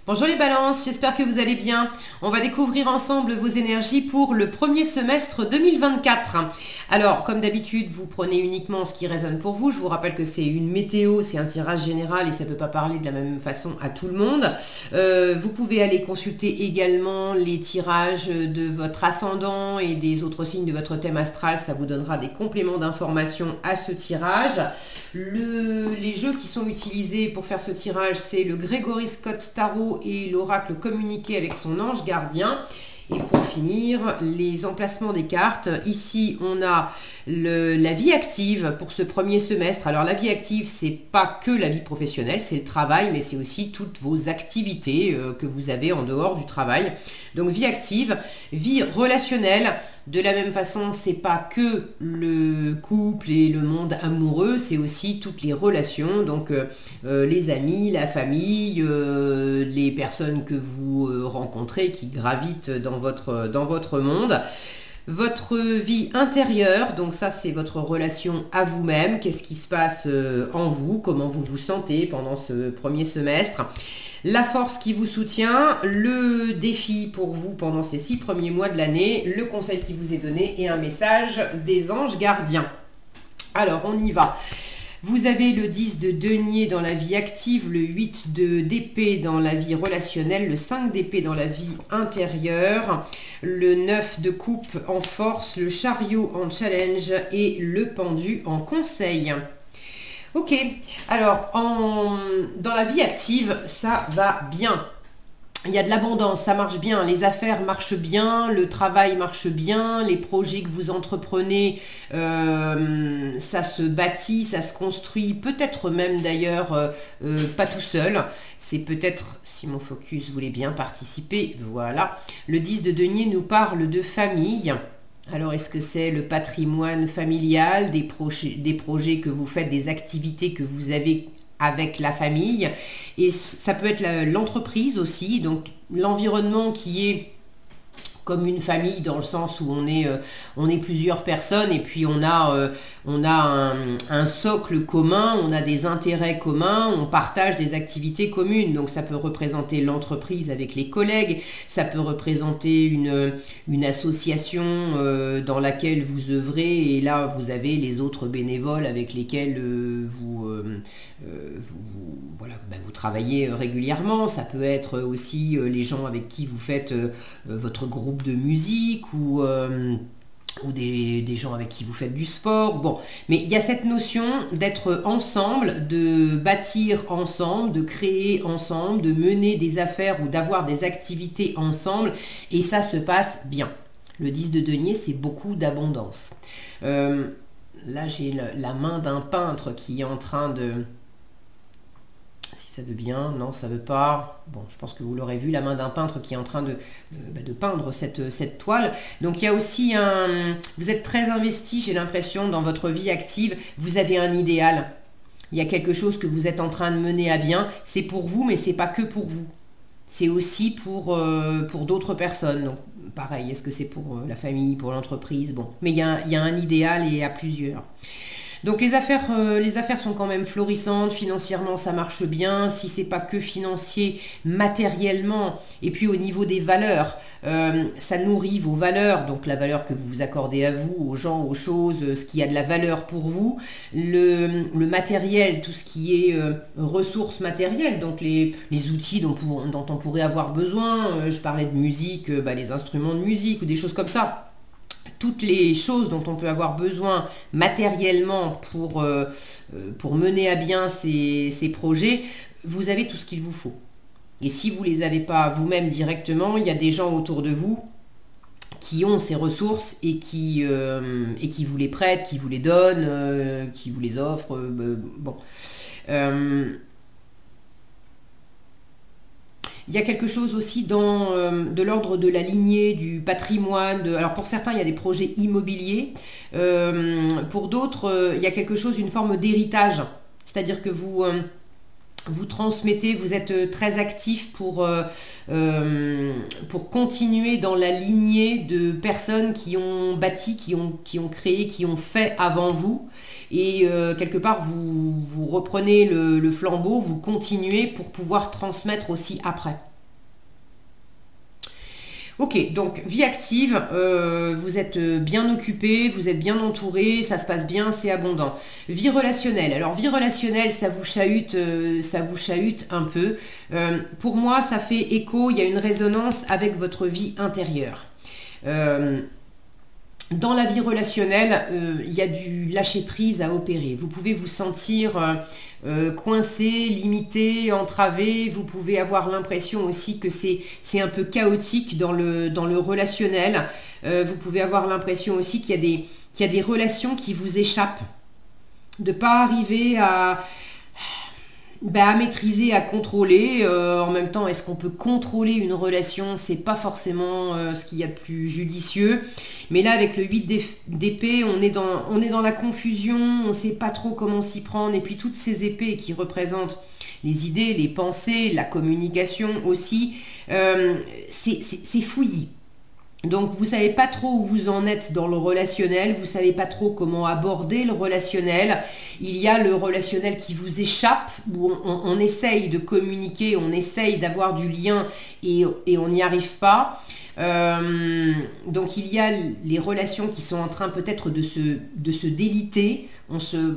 Bonjour les balances, j'espère que vous allez bien. On va découvrir ensemble vos énergies pour le premier semestre 2024. Alors, comme d'habitude, vous prenez uniquement ce qui résonne pour vous. Je vous rappelle que c'est une météo, c'est un tirage général et ça ne peut pas parler de la même façon à tout le monde. Vous pouvez aller consulter également les tirages de votre ascendant et des autres signes de votre thème astral. Ça vous donnera des compléments d'informations à ce tirage. Les jeux qui sont utilisés pour faire ce tirage, c'est le Gregory Scott Tarot et l'oracle communiqué avec son ange gardien. Et pour finir, les emplacements des cartes. Ici, on a la vie active pour ce premier semestre. Alors, la vie active, c'est pas que la vie professionnelle, c'est le travail, mais c'est aussi toutes vos activités que vous avez en dehors du travail. Donc, vie active, vie relationnelle. De la même façon, c'est pas que le couple et le monde amoureux, c'est aussi toutes les relations, donc les amis, la famille, les personnes que vous rencontrez qui gravitent dans votre monde. Votre vie intérieure, donc ça c'est votre relation à vous-même, qu'est-ce qui se passe en vous, comment vous vous sentez pendant ce premier semestre. La force qui vous soutient, le défi pour vous pendant ces 6 premiers mois de l'année, le conseil qui vous est donné et un message des anges gardiens. Alors, on y va. Vous avez le 10 de denier dans la vie active, le 8 d'épée dans la vie relationnelle, le 5 d'épée dans la vie intérieure, le 9 de coupe en force, le chariot en challenge et le pendu en conseil. Ok, alors dans la vie active, ça va bien. Il y a de l'abondance, ça marche bien, les affaires marchent bien, le travail marche bien, les projets que vous entreprenez, ça se bâtit, ça se construit, peut-être même d'ailleurs pas tout seul. C'est peut-être, si mon focus voulait bien participer, voilà. Le 10 de denier nous parle de famille. Alors, est-ce que c'est le patrimoine familial, des projets que vous faites, des activités que vous avez avec la famille? Et ça peut être l'entreprise aussi, donc l'environnement qui est comme une famille dans le sens où on est plusieurs personnes et puis on a un socle commun, on a des intérêts communs, on partage des activités communes. Donc ça peut représenter l'entreprise avec les collègues, ça peut représenter une association dans laquelle vous œuvrez et là vous avez les autres bénévoles avec lesquels vous travaillez régulièrement. Ça peut être aussi les gens avec qui vous faites votre groupe de musique ou des gens avec qui vous faites du sport. Bon, mais il y a cette notion d'être ensemble, de bâtir ensemble, de créer ensemble, de mener des affaires ou d'avoir des activités ensemble et ça se passe bien. Le 10 de denier, c'est beaucoup d'abondance. Là, j'ai la main d'un peintre qui est en train de... Si ça veut bien, non, ça veut pas. Bon, je pense que vous l'aurez vu, la main d'un peintre qui est en train de peindre cette toile. Donc il y a aussi vous êtes très investi, j'ai l'impression, dans votre vie active. Vous avez un idéal. Il y a quelque chose que vous êtes en train de mener à bien. C'est pour vous, mais c'est pas que pour vous. C'est aussi pour d'autres personnes. Donc, pareil, est-ce que c'est pour la famille, pour l'entreprise? Bon, mais il y a un idéal et à plusieurs. Donc les affaires sont quand même florissantes, financièrement ça marche bien, si c'est pas que financier, matériellement, et puis au niveau des valeurs, ça nourrit vos valeurs, donc la valeur que vous vous accordez à vous, aux gens, aux choses, ce qui a de la valeur pour vous, le matériel, tout ce qui est ressources matérielles, donc les outils dont on pourrait avoir besoin, je parlais de musique, les instruments de musique ou des choses comme ça. Toutes les choses dont on peut avoir besoin matériellement pour mener à bien ces projets, vous avez tout ce qu'il vous faut. Et si vous ne les avez pas vous-même directement, il y a des gens autour de vous qui ont ces ressources et qui vous les prêtent, qui vous les donnent, qui vous les offrent. Bon. Il y a quelque chose aussi de l'ordre de la lignée, du patrimoine. Alors pour certains, il y a des projets immobiliers. Pour d'autres, il y a quelque chose, une forme d'héritage. C'est-à-dire que vous transmettez, vous êtes très actif pour continuer dans la lignée de personnes qui ont bâti, qui ont créé, qui ont fait avant vous. Et quelque part, vous reprenez le flambeau, vous continuez pour pouvoir transmettre aussi après. Ok, donc vie active, vous êtes bien occupé, vous êtes bien entouré, ça se passe bien, c'est abondant. Vie relationnelle, alors vie relationnelle, ça vous chahute un peu. Pour moi, ça fait écho, il y a une résonance avec votre vie intérieure. Dans la vie relationnelle, il y a du lâcher-prise à opérer. Vous pouvez vous sentir coincé, limité, entravé. Vous pouvez avoir l'impression aussi que c'est un peu chaotique dans le relationnel. Vous pouvez avoir l'impression aussi qu'il y a des relations qui vous échappent. De ne pas arriver à maîtriser, à contrôler. En même temps, est-ce qu'on peut contrôler une relation? C'est pas forcément ce qu'il y a de plus judicieux. Mais là, avec le 8 d'épée, on est dans la confusion, on ne sait pas trop comment s'y prendre. Et puis toutes ces épées qui représentent les idées, les pensées, la communication aussi, c'est fouillis. Donc vous savez pas trop où vous en êtes dans le relationnel, vous savez pas trop comment aborder le relationnel. Il y a le relationnel qui vous échappe, où on essaye de communiquer, on essaye d'avoir du lien et on n'y arrive pas. Donc il y a les relations qui sont en train peut-être de se déliter. On se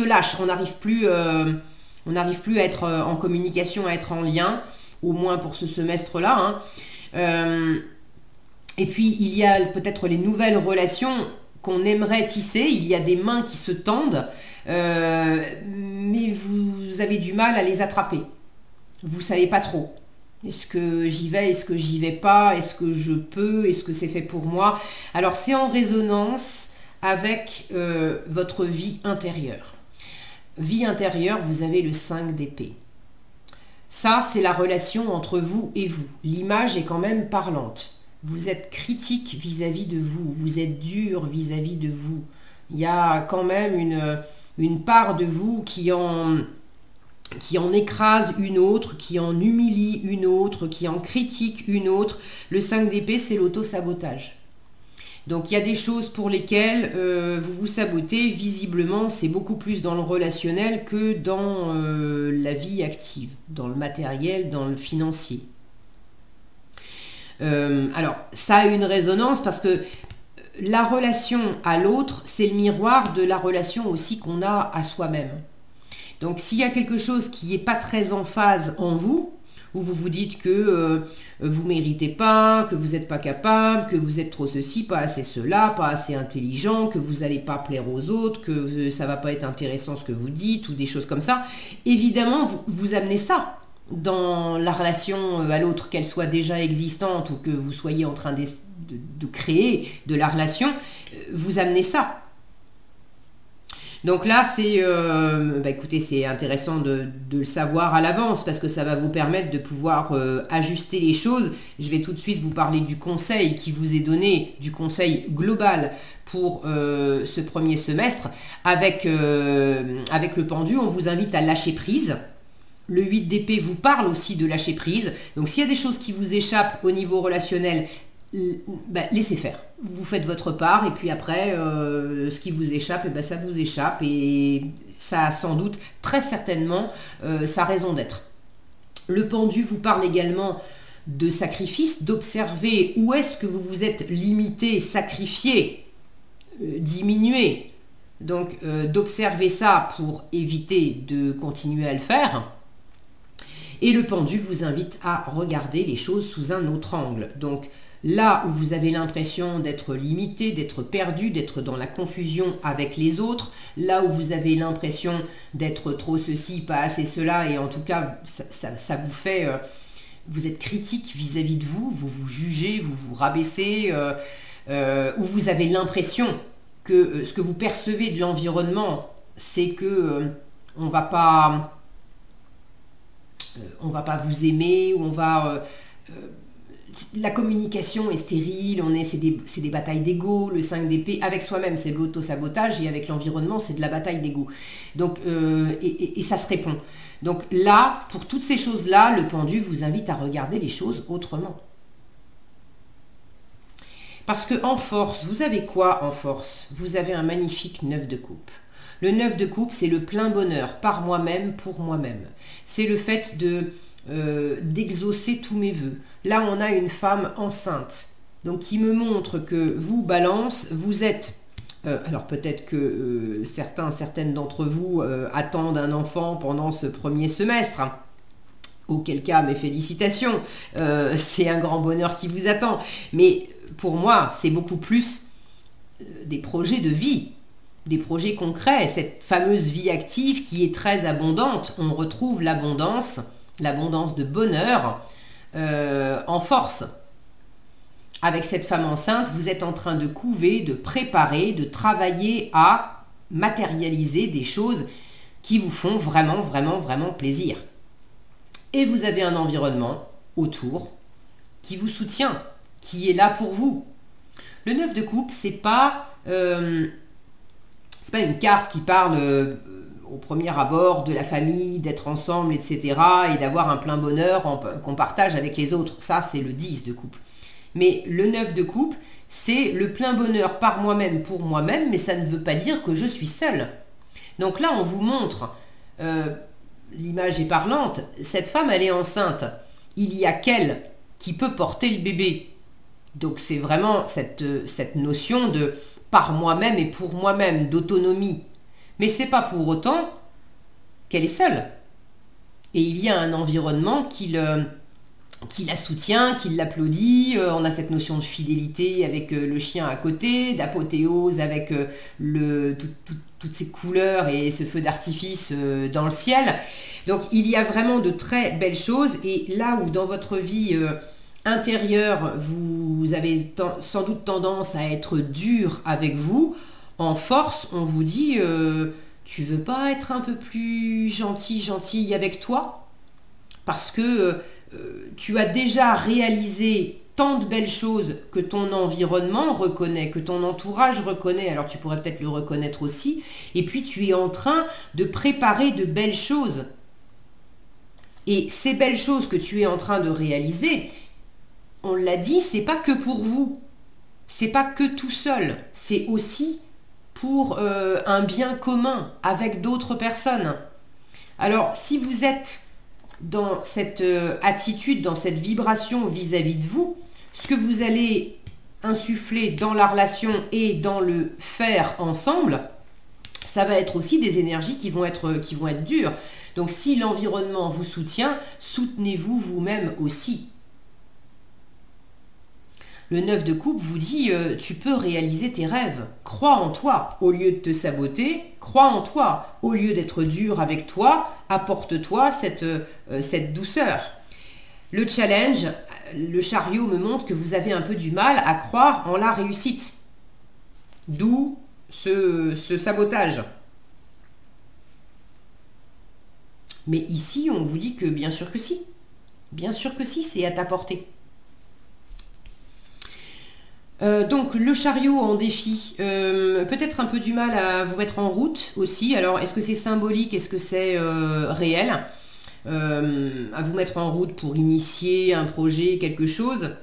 lâche, on n'arrive plus à être en communication, à être en lien, au moins pour ce semestre-là, hein. Et puis il y a peut-être les nouvelles relations qu'on aimerait tisser, il y a des mains qui se tendent, mais vous avez du mal à les attraper. Vous ne savez pas trop. Est-ce que j'y vais, est-ce que j'y vais pas, est-ce que je peux, est-ce que c'est fait pour moi? Alors c'est en résonance avec votre vie intérieure. Vie intérieure, vous avez le 5 d'épée. Ça, c'est la relation entre vous et vous. L'image est quand même parlante. Vous êtes critique vis-à-vis de vous. Vous êtes dur vis-à-vis de vous. Il y a quand même une part de vous qui en écrase une autre, qui en humilie une autre, qui en critique une autre. Le 5 d'épée, c'est l'auto-sabotage. Donc il y a des choses pour lesquelles vous vous sabotez. Visiblement, c'est beaucoup plus dans le relationnel que dans la vie active, dans le matériel, dans le financier. Alors, ça a une résonance parce que la relation à l'autre, c'est le miroir de la relation aussi qu'on a à soi-même. Donc s'il y a quelque chose qui n'est pas très en phase en vous, où vous vous dites que vous ne méritez pas, que vous n'êtes pas capable, que vous êtes trop ceci, pas assez cela, pas assez intelligent, que vous n'allez pas plaire aux autres, que ça ne va pas être intéressant ce que vous dites, ou des choses comme ça. Évidemment, vous amenez ça dans la relation à l'autre, qu'elle soit déjà existante ou que vous soyez en train de créer de la relation, vous amenez ça. Donc là, écoutez, c'est intéressant de le savoir à l'avance parce que ça va vous permettre de pouvoir ajuster les choses. Je vais tout de suite vous parler du conseil qui vous est donné, du conseil global pour ce premier semestre. Avec le pendu, on vous invite à lâcher prise. Le 8 d'épée vous parle aussi de lâcher prise. Donc s'il y a des choses qui vous échappent au niveau relationnel, laissez faire. Vous faites votre part et puis après, ce qui vous échappe, ça vous échappe et ça a sans doute, très certainement, sa raison d'être. Le pendu vous parle également de sacrifice, d'observer où est-ce que vous vous êtes limité, sacrifié, diminué. Donc d'observer ça pour éviter de continuer à le faire. Et le pendu vous invite à regarder les choses sous un autre angle. Donc là où vous avez l'impression d'être limité, d'être perdu, d'être dans la confusion avec les autres, là où vous avez l'impression d'être trop ceci, pas assez cela, et en tout cas, ça vous fait... vous êtes critique vis-à-vis de vous, vous vous jugez, vous vous rabaissez, où vous avez l'impression que ce que vous percevez de l'environnement, c'est que on va pas vous aimer, ou on va... la communication est stérile, c'est des batailles d'ego. Le 5 d'épée, avec soi-même, c'est de l'auto-sabotage, et avec l'environnement, c'est de la bataille d'ego. Donc, et ça se répond. Donc là, pour toutes ces choses-là, le pendu vous invite à regarder les choses autrement. Parce que en force, vous avez quoi en force? Vous avez un magnifique 9 de coupe. Le 9 de coupe, c'est le plein bonheur, par moi-même, pour moi-même. C'est le fait de d'exaucer tous mes vœux. Là, on a une femme enceinte, donc qui me montre que vous, Balance, vous êtes... alors peut-être que certaines d'entre vous attendent un enfant pendant ce premier semestre. Auquel cas, mes félicitations, c'est un grand bonheur qui vous attend. Mais pour moi, c'est beaucoup plus des projets de vie, des projets concrets, cette fameuse vie active qui est très abondante. On retrouve l'abondance de bonheur en force. Avec cette femme enceinte, vous êtes en train de couver, de préparer, de travailler à matérialiser des choses qui vous font vraiment, vraiment, vraiment plaisir. Et vous avez un environnement autour qui vous soutient, qui est là pour vous. Le 9 de coupe, c'est pas une carte qui parle au premier abord de la famille, d'être ensemble, etc. et d'avoir un plein bonheur qu'on partage avec les autres. Ça, c'est le 10 de coupe. Mais le 9 de coupe, c'est le plein bonheur par moi-même, pour moi-même, mais ça ne veut pas dire que je suis seule. Donc là, on vous montre... l'image est parlante, cette femme, elle est enceinte. Il y a qu'elle qui peut porter le bébé. Donc c'est vraiment cette notion de par moi-même et pour moi-même, d'autonomie. Mais c'est pas pour autant qu'elle est seule. Et il y a un environnement qui la soutient, qui l'applaudit. On a cette notion de fidélité avec le chien à côté, d'apothéose avec toutes ces couleurs et ce feu d'artifice dans le ciel. Donc il y a vraiment de très belles choses. Et là où dans votre vie intérieure, vous avez sans doute tendance à être dur avec vous, en force, on vous dit tu veux pas être un peu plus gentille avec toi? Parce que tu as déjà réalisé tant de belles choses que ton environnement reconnaît, que ton entourage reconnaît, alors tu pourrais peut-être le reconnaître aussi, et puis tu es en train de préparer de belles choses. Et ces belles choses que tu es en train de réaliser, on l'a dit, c'est pas que pour vous, c'est pas que tout seul, c'est aussi pour un bien commun avec d'autres personnes. Alors si vous êtes dans cette attitude, dans cette vibration vis-à-vis de vous, ce que vous allez insuffler dans la relation et dans le faire ensemble, ça va être aussi des énergies qui vont être dures. Donc si l'environnement vous soutient, soutenez-vous vous-même aussi. Le 9 de coupe vous dit tu peux réaliser tes rêves. Crois en toi. Au lieu de te saboter, crois en toi. Au lieu d'être dur avec toi, apporte-toi cette douceur. Le challenge, le chariot me montre que vous avez un peu du mal à croire en la réussite. D'où ce sabotage. Mais ici, on vous dit que bien sûr que si. Bien sûr que si, c'est à ta portée. Donc le chariot en défi, peut-être un peu du mal à vous mettre en route aussi. Alors est-ce que c'est symbolique, est-ce que c'est réel, à vous mettre en route pour initier un projet, quelque chose,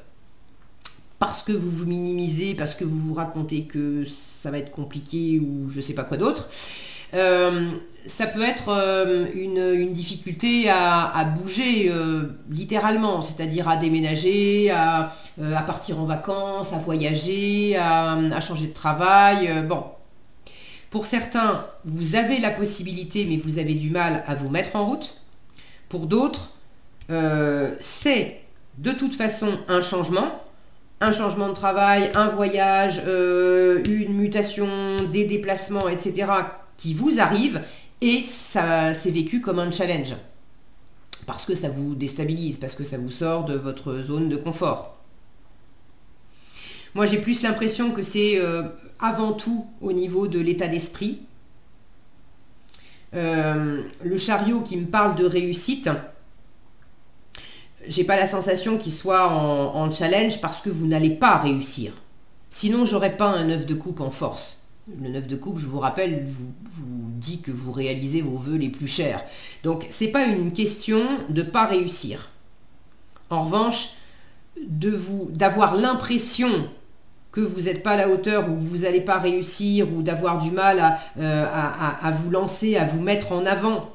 parce que vous vous minimisez, parce que vous vous racontez que ça va être compliqué ou je sais pas quoi d'autre. Ça peut être une difficulté à bouger littéralement, c'est-à-dire à déménager, à partir en vacances, à voyager, à changer de travail. Bon, pour certains, vous avez la possibilité, mais vous avez du mal à vous mettre en route. Pour d'autres, c'est de toute façon un changement de travail, un voyage, une mutation, des déplacements, etc. qui vous arrivent. Et ça c'est vécu comme un challenge. Parce que ça vous déstabilise, parce que ça vous sort de votre zone de confort. Moi, j'ai plus l'impression que c'est avant tout au niveau de l'état d'esprit. Le chariot qui me parle de réussite, j'ai pas la sensation qu'il soit en challenge parce que vous n'allez pas réussir. Sinon, j'aurais pas un 9 de coupe en force. Le 9 de coupe, je vous rappelle, vous dit que vous réalisez vos vœux les plus chers. Donc, c'est pas une question de pas réussir. En revanche, d'avoir l'impression que vous n'êtes pas à la hauteur ou que vous n'allez pas réussir ou d'avoir du mal à vous lancer, à vous mettre en avant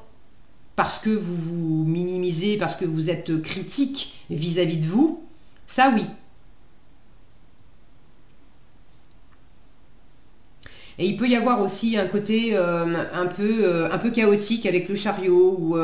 parce que vous vous minimisez, parce que vous êtes critique vis-à-vis de vous, ça oui. Et il peut y avoir aussi un côté un peu chaotique avec le chariot, où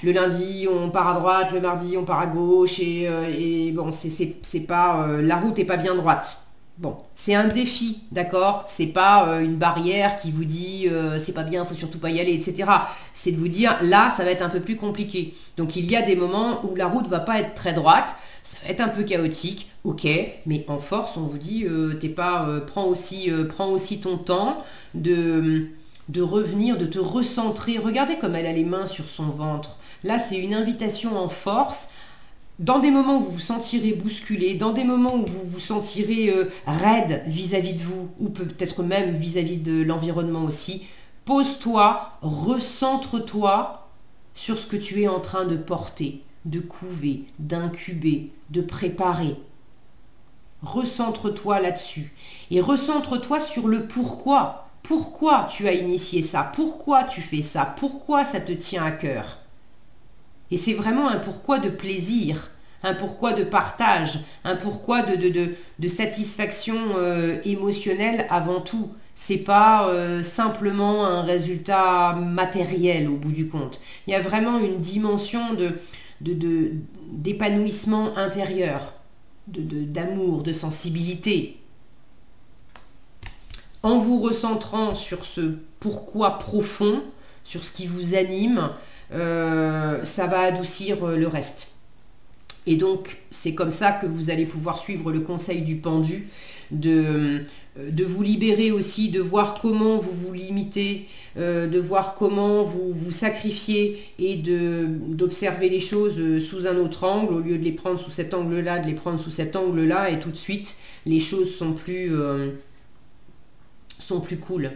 le lundi on part à droite, le mardi on part à gauche, et bon, c'est pas, la route n'est pas bien droite. Bon, c'est un défi, d'accord? C'est pas une barrière qui vous dit c'est pas bien, faut surtout pas y aller, etc. C'est de vous dire là, ça va être un peu plus compliqué. Donc il y a des moments où la route va pas être très droite, ça va être un peu chaotique, ok, mais en force, on vous dit prends aussi ton temps de revenir, de te recentrer. Regardez comme elle a les mains sur son ventre. Là, c'est une invitation en force. Dans des moments où vous vous sentirez bousculé, dans des moments où vous vous sentirez raide vis-à-vis de vous, ou peut-être même vis-à-vis de l'environnement aussi, pose-toi, recentre-toi sur ce que tu es en train de porter, de couver, d'incuber, de préparer. Recentre-toi là-dessus. Et recentre-toi sur le pourquoi. Pourquoi tu as initié ça? Pourquoi tu fais ça? Pourquoi ça te tient à cœur? Et c'est vraiment un pourquoi de plaisir, un pourquoi de partage, un pourquoi de satisfaction émotionnelle avant tout. C'est pas simplement un résultat matériel au bout du compte. Il y a vraiment une dimension d'épanouissement intérieur, d'amour, de sensibilité. En vous recentrant sur ce pourquoi profond, sur ce qui vous anime, ça va adoucir le reste. Et donc, c'est comme ça que vous allez pouvoir suivre le conseil du pendu, de vous libérer aussi, de voir comment vous vous limitez, de voir comment vous vous sacrifiez et d'observer les choses sous un autre angle, au lieu de les prendre sous cet angle-là, de les prendre sous cet angle-là, et tout de suite, les choses sont plus cool.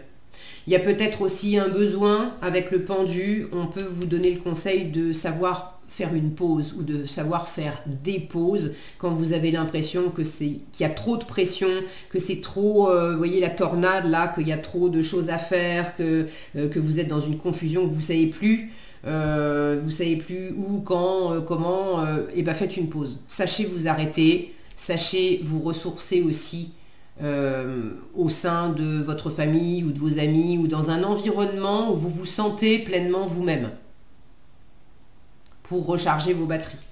Il y a peut-être aussi un besoin avec le pendu, on peut vous donner le conseil de savoir faire une pause ou de savoir faire des pauses quand vous avez l'impression qu'il y a trop de pression, que c'est trop, vous voyez la tornade là, qu'il y a trop de choses à faire, que vous êtes dans une confusion, que vous ne savez plus où, quand, comment, et bien faites une pause. Sachez vous arrêter, sachez vous ressourcer aussi au sein de votre famille ou de vos amis ou dans un environnement où vous vous sentez pleinement vous-même pour recharger vos batteries.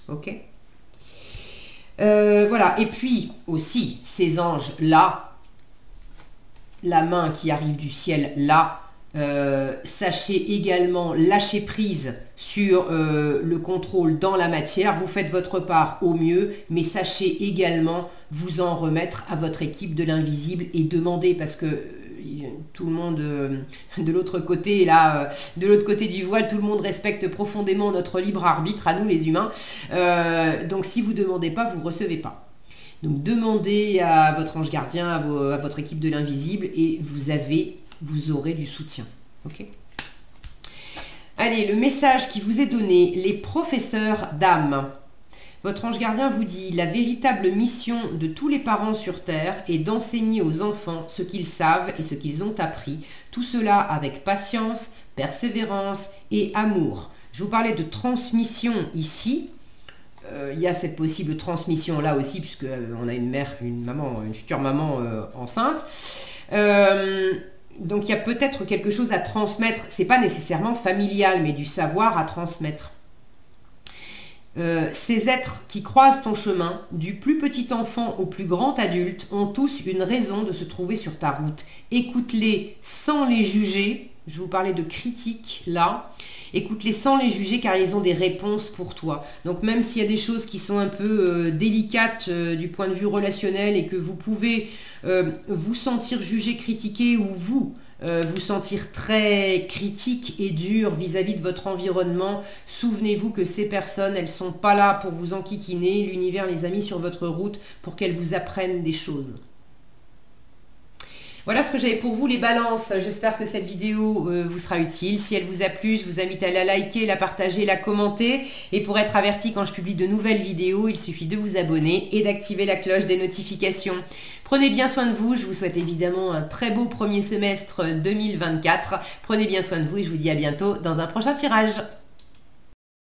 Ok? Voilà. Et puis aussi, ces anges-là, la main qui arrive du ciel là, sachez également lâcher prise sur le contrôle dans la matière. Vous faites votre part au mieux, mais sachez également vous en remettre à votre équipe de l'invisible et demander, parce que tout le monde de l'autre côté, là, de l'autre côté du voile, tout le monde respecte profondément notre libre arbitre, à nous les humains. Donc si vous ne demandez pas, vous ne recevez pas. Donc demandez à votre ange gardien, à votre équipe de l'invisible, et vous aurez du soutien. Ok ? Allez, le message qui vous est donné, les professeurs d'âme. Votre ange gardien vous dit: la véritable mission de tous les parents sur Terre est d'enseigner aux enfants ce qu'ils savent et ce qu'ils ont appris. Tout cela avec patience, persévérance et amour. Je vous parlais de transmission ici. Il y a cette possible transmission là aussi, puisque on a une future maman enceinte. Donc il y a peut-être quelque chose à transmettre. C'est pas nécessairement familial, mais du savoir à transmettre. Ces êtres qui croisent ton chemin, du plus petit enfant au plus grand adulte, ont tous une raison de se trouver sur ta route. Écoute-les sans les juger. Je vous parlais de critique là. Écoute-les sans les juger, car ils ont des réponses pour toi. Donc même s'il y a des choses qui sont un peu délicates du point de vue relationnel et que vous pouvez vous sentir jugé, critiqué, ou vous sentir très critique et dur vis-à-vis de votre environnement, souvenez-vous que ces personnes, elles ne sont pas là pour vous enquiquiner. L'univers les a mis sur votre route pour qu'elles vous apprennent des choses. Voilà ce que j'avais pour vous les balances. J'espère que cette vidéo vous sera utile. Si elle vous a plu, je vous invite à la liker, la partager, la commenter. Et pour être averti quand je publie de nouvelles vidéos, il suffit de vous abonner et d'activer la cloche des notifications. Prenez bien soin de vous. Je vous souhaite évidemment un très beau premier semestre 2024. Prenez bien soin de vous et je vous dis à bientôt dans un prochain tirage.